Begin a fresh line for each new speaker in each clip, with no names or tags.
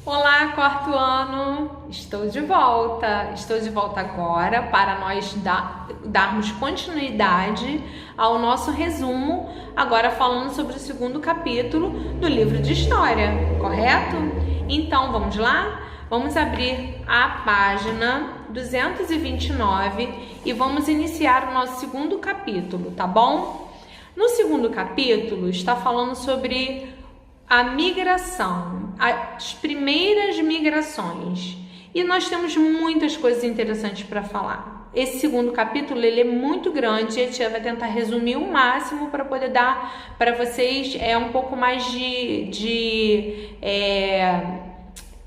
Olá, quarto ano! Estou de volta agora para nós darmos continuidade ao nosso resumo, agora falando sobre o segundo capítulo do livro de História, correto? Então, vamos lá? Vamos abrir a página 229 e vamos iniciar o nosso segundo capítulo, tá bom? No segundo capítulo está falando sobre a migração, as primeiras migrações. E nós temos muitas coisas interessantes para falar. Esse segundo capítulo ele é muito grande e a tia vai tentar resumir o máximo para poder dar para vocês um pouco mais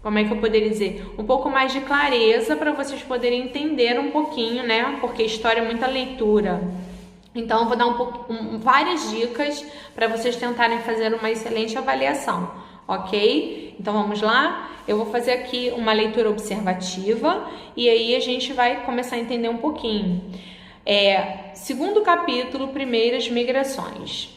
como é que eu poderia dizer? Um pouco mais de clareza para vocês poderem entender um pouquinho, né? Porque história é muita leitura. Então, eu vou dar várias dicas para vocês tentarem fazer uma excelente avaliação, ok? Então, vamos lá? Eu vou fazer aqui uma leitura observativa e aí a gente vai começar a entender um pouquinho. Segundo capítulo, primeiras migrações.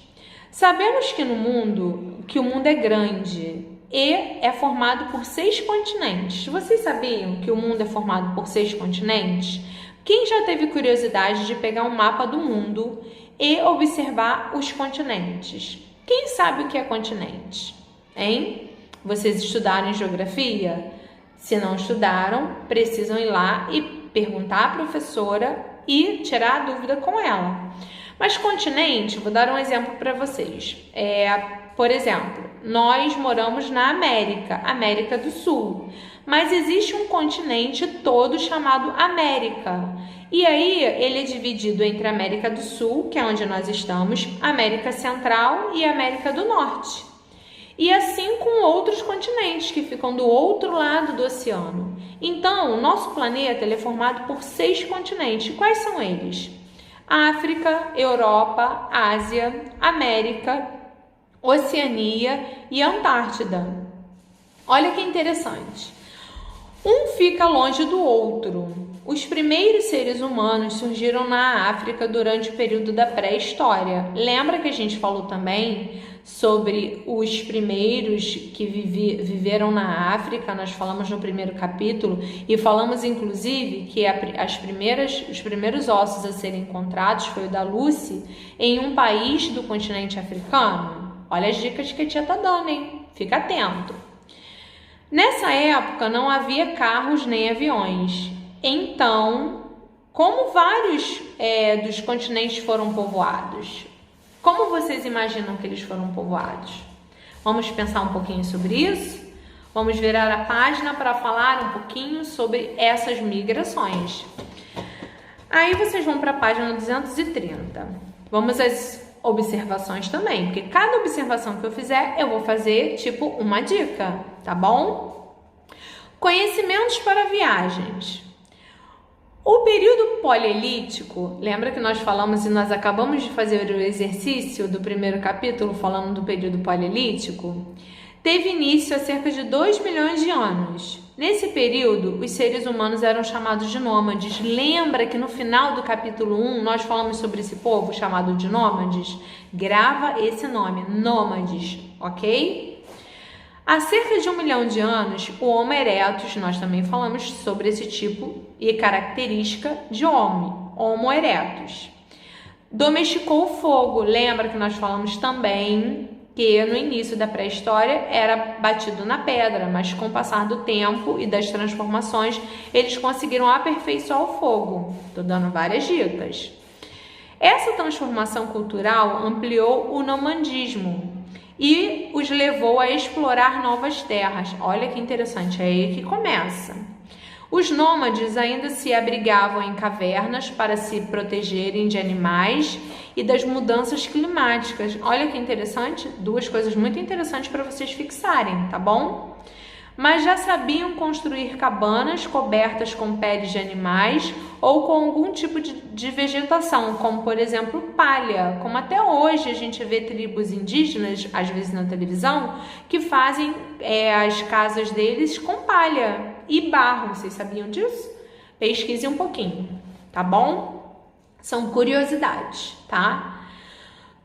Sabemos que o mundo é grande e é formado por 6 continentes. Vocês sabiam que o mundo é formado por 6 continentes? Quem já teve curiosidade de pegar um mapa do mundo e observar os continentes? Quem sabe o que é continente? Hein? Vocês estudaram em geografia? Se não estudaram, precisam ir lá e perguntar à professora e tirar a dúvida com ela. Mas continente, vou dar um exemplo para vocês. Por exemplo, nós moramos na América do Sul. Mas existe um continente todo chamado América. E aí ele é dividido entre a América do Sul, que é onde nós estamos, América Central e América do Norte. E assim com outros continentes que ficam do outro lado do oceano. Então, o nosso planeta ele é formado por 6 continentes. Quais são eles? África, Europa, Ásia, América, Oceania e Antártida. Olha que interessante. Um fica longe do outro. Os primeiros seres humanos surgiram na África durante o período da pré-história. Lembra que a gente falou também sobre os primeiros que viveram na África? Nós falamos no primeiro capítulo e falamos inclusive que os primeiros ossos a serem encontrados foi o da Lucy em um país do continente africano. Olha as dicas que a tia tá dando, hein? Fica atento. Nessa época não havia carros nem aviões. Então, como vários dos continentes foram povoados? Como vocês imaginam que eles foram povoados? Vamos pensar um pouquinho sobre isso? Vamos virar a página para falar um pouquinho sobre essas migrações. Aí vocês vão para a página 230. Vamos às observações também, porque cada observação que eu fizer, eu vou fazer tipo uma dica, tá bom? Conhecimentos para viagens. O período paleolítico, lembra que nós falamos e nós acabamos de fazer o exercício do primeiro capítulo falando do período paleolítico? Teve início há cerca de 2 milhões de anos. Nesse período, os seres humanos eram chamados de nômades. Lembra que no final do capítulo 1 nós falamos sobre esse povo chamado de nômades? Grava esse nome, nômades, ok? Há cerca de 1 milhão de anos, o Homo erectus, nós também falamos sobre esse tipo e característica de homem, Homo erectus. Domesticou o fogo. Lembra que nós falamos também que no início da pré-história era batido na pedra, mas com o passar do tempo e das transformações, eles conseguiram aperfeiçoar o fogo. Estou dando várias dicas. Essa transformação cultural ampliou o nomadismo e os levou a explorar novas terras. Olha que interessante, é aí que começa. Os nômades ainda se abrigavam em cavernas para se protegerem de animais e das mudanças climáticas. Olha que interessante, 2 coisas muito interessantes para vocês fixarem, tá bom? Mas já sabiam construir cabanas cobertas com peles de animais ou com algum tipo de vegetação, como por exemplo palha, como até hoje a gente vê tribos indígenas, às vezes na televisão, que fazem as casas deles com palha e barro. Vocês sabiam disso? Pesquise um pouquinho, tá bom? São curiosidades, tá?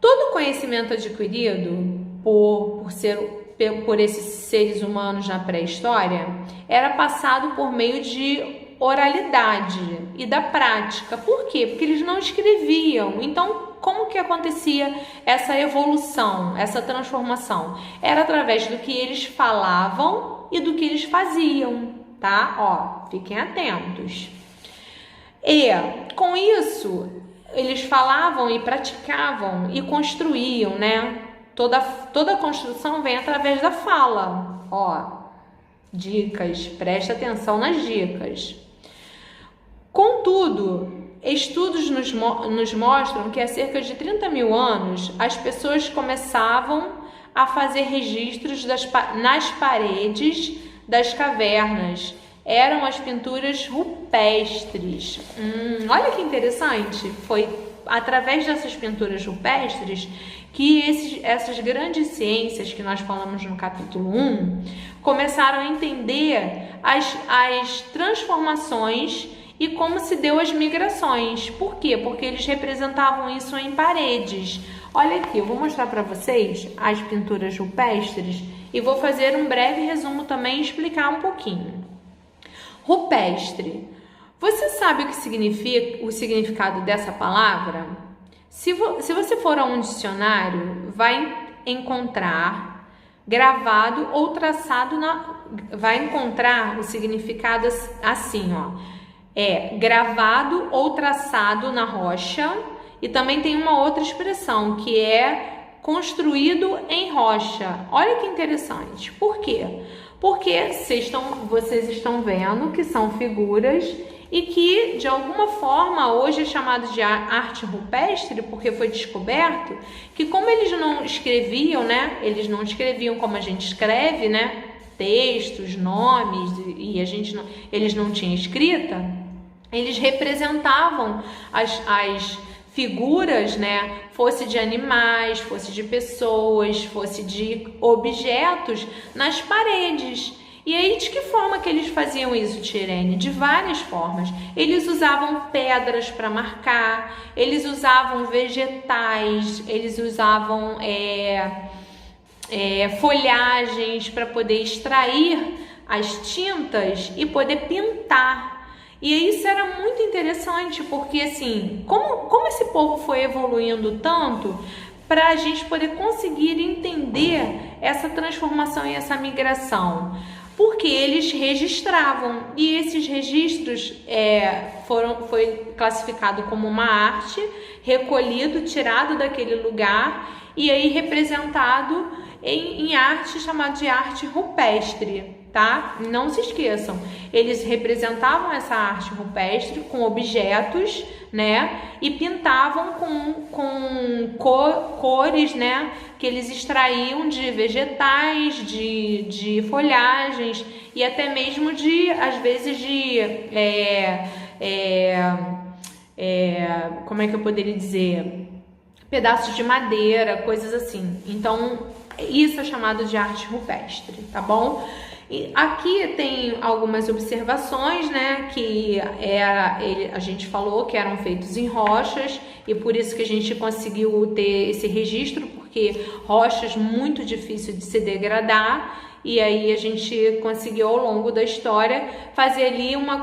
Todo conhecimento adquirido por ser por esses seres humanos na pré-história era passado por meio de oralidade e da prática. Por quê? Porque eles não escreviam. Então, como que acontecia essa evolução, essa transformação? Era através do que eles falavam e do que eles faziam, tá? Ó, fiquem atentos. E com isso, eles falavam e praticavam e construíam, né? Toda construção vem através da fala. Ó, dicas, presta atenção nas dicas. Contudo, estudos nos mostram que há cerca de 30 mil anos as pessoas começavam a fazer registros nas paredes das cavernas. Eram as pinturas rupestres. Olha que interessante. Foi através dessas pinturas rupestres que essas grandes ciências que nós falamos no capítulo 1 começaram a entender as transformações e como se deu as migrações. Por quê? Porque eles representavam isso em paredes. Olha aqui, eu vou mostrar para vocês as pinturas rupestres e vou fazer um breve resumo também e explicar um pouquinho. Rupestre. Você sabe o que significa o significado dessa palavra? Se você for a um dicionário, vai encontrar gravado ou traçado vai encontrar o significado assim, ó. É gravado ou traçado na rocha, e também tem uma outra expressão que é construído em rocha. Olha que interessante. Por quê? Porque vocês estão vendo que são figuras e que de alguma forma hoje é chamado de arte rupestre, porque foi descoberto que como eles não escreviam, né? Eles não escreviam como a gente escreve, né? Textos, nomes, e eles não tinham escrita. Eles representavam as figuras, né? Fosse de animais, fosse de pessoas, fosse de objetos nas paredes. E aí, de que forma que eles faziam isso, Tirene? De várias formas. Eles usavam pedras para marcar, eles usavam vegetais, eles usavam folhagens para poder extrair as tintas e poder pintar. E isso era muito interessante, porque assim, como esse povo foi evoluindo tanto para a gente poder conseguir entender essa transformação e essa migração? Porque eles registravam, e esses registros foi classificado como uma arte, recolhido, tirado daquele lugar e aí representado em arte chamada de arte rupestre. Tá? Não se esqueçam, eles representavam essa arte rupestre com objetos, né? E pintavam com cores, né? Que eles extraíam de vegetais, de folhagens e até mesmo às vezes como é que eu poderia dizer? Pedaços de madeira, coisas assim. Então, isso é chamado de arte rupestre, tá bom? E aqui tem algumas observações, né, que a gente falou que eram feitos em rochas e por isso que a gente conseguiu ter esse registro, porque rochas muito difícil de se degradar, e aí a gente conseguiu ao longo da história fazer ali uma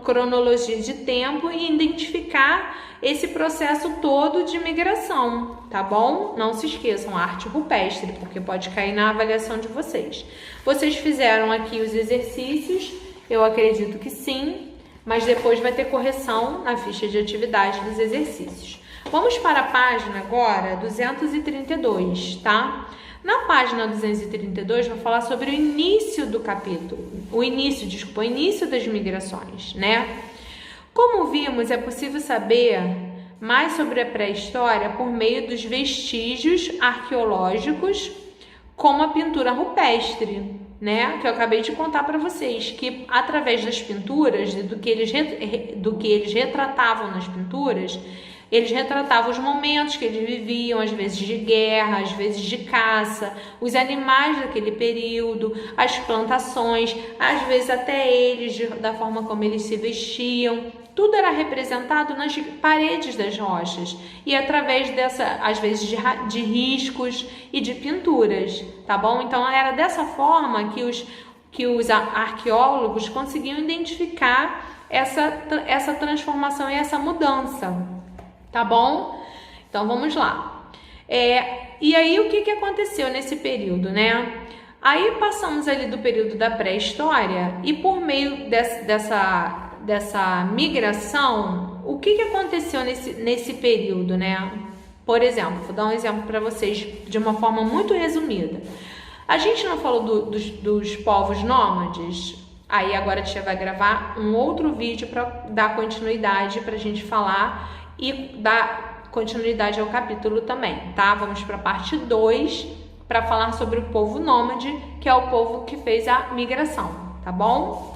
cronologia de tempo e identificar esse processo todo de migração, tá bom? Não se esqueçam, arte rupestre, porque pode cair na avaliação de vocês. Vocês fizeram aqui os exercícios, eu acredito que sim, mas depois vai ter correção na ficha de atividade dos exercícios. Vamos para a página agora 232, tá? Na página 232, vou falar sobre o início do capítulo, o início das migrações, né? Como vimos, é possível saber mais sobre a pré-história por meio dos vestígios arqueológicos, como a pintura rupestre, né? Que eu acabei de contar para vocês, que através das pinturas, do que eles retratavam nas pinturas, Eles retratavam os momentos que eles viviam, às vezes de guerra, às vezes de caça, os animais daquele período, as plantações, às vezes até eles, da forma como eles se vestiam. Tudo era representado nas paredes das rochas e através às vezes, de riscos e de pinturas, tá bom? Então, era dessa forma que os arqueólogos conseguiam identificar essa transformação e essa mudança, tá bom? Então, vamos lá. E aí, o que aconteceu nesse período, né? Aí, passamos ali do período da pré-história e por meio dessa migração, o que aconteceu nesse período, né? Por exemplo, vou dar um exemplo para vocês de uma forma muito resumida. A gente não falou dos povos nômades? Aí agora a tia vai gravar um outro vídeo para dar continuidade, para a gente falar e dar continuidade ao capítulo também, tá? Vamos para a parte 2 para falar sobre o povo nômade, que é o povo que fez a migração, tá bom?